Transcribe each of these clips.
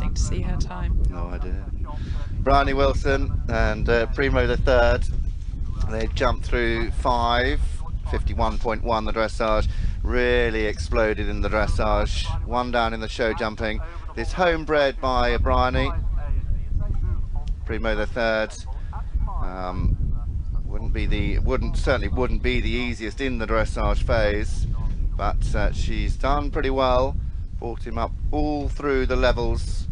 interesting to see her time. No idea. Bryony Wilson and Primo the third. They jumped through 51.1 the dressage. Really exploded in the dressage. One down in the show jumping. This homebred by Bryony. Primo the third. Certainly wouldn't be the easiest in the dressage phase, but she's done pretty well. Brought him up all through the levels.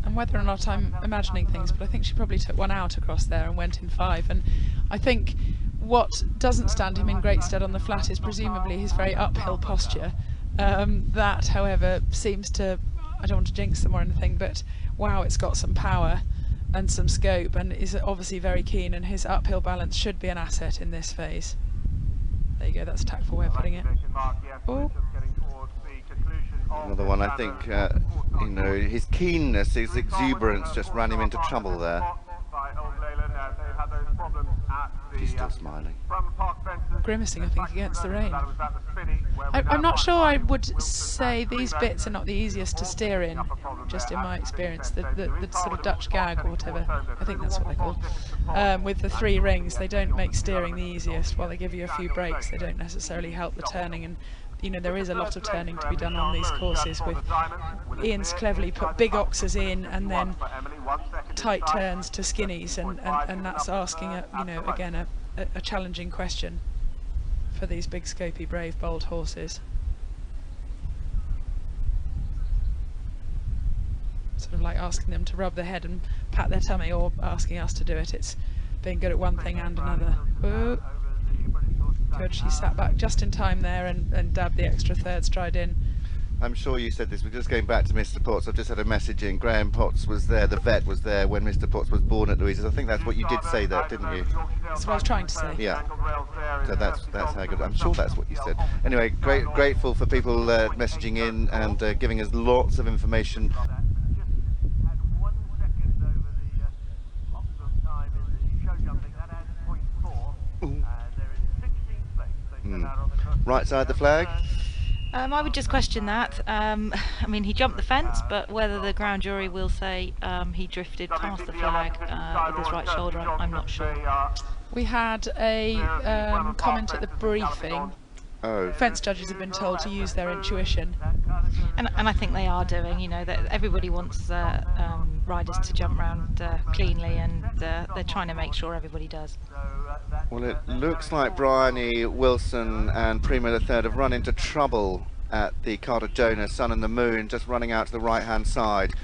And whether or not I'm imagining things, but I think she probably took one out across there and went in 5. And I think what doesn't stand him in great stead on the flat is presumably his very uphill posture. That, however, seems to, I don't want to jinx them or anything, but wow, it's got some power and some scope, and is obviously very keen, and his uphill balance should be an asset in this phase. There you go, that's a tactful way of putting it. Oh. Another one, I think, you know, his keenness, his exuberance just ran him into trouble there. She's still smiling. Grimacing, I think, against the rain. I'm not sure I would say these bits are not the easiest to steer in, just in my experience. The sort of Dutch gag or whatever, I think that's what they're called. With the 3 rings, they don't make steering the easiest. While they give you a few breaks, they don't necessarily help the turning. And you know, there is a lot of turning to be done on these courses. With Ian's cleverly put big oxes in and then tight turns to skinnies, and that's asking you know, again a challenging question for these big scopy brave bold horses. Sort of like asking them to rub their head and pat their tummy, or asking us to do it. It's being good at one thing and another. Ooh. Good, she sat back just in time there and dabbed the extra 3rd stride in. I'm sure you said this, we're just going back to Mr. Potts. I've just had a message in. Graham Potts was there, the vet was there when Mr. Potts was born at Louisa's. I think that's what you did say there, didn't you? That's what I was trying to say. Yeah. So that's how good. I'm sure that's what you said. Anyway, grateful for people messaging in and giving us lots of information. Right side the flag. I would just question that. I mean, he jumped the fence, but whether the ground jury will say he drifted past the flag with his right shoulder, I'm not sure. We had a comment at the briefing. Oh. Fence judges have been told to use their intuition. And I think they are doing, you know, that everybody wants riders to jump round cleanly, and they're trying to make sure everybody does. Well, it looks like Bryony Wilson and Primo the third have run into trouble at the Carter Jonas Sun and the Moon, just running out to the right hand side.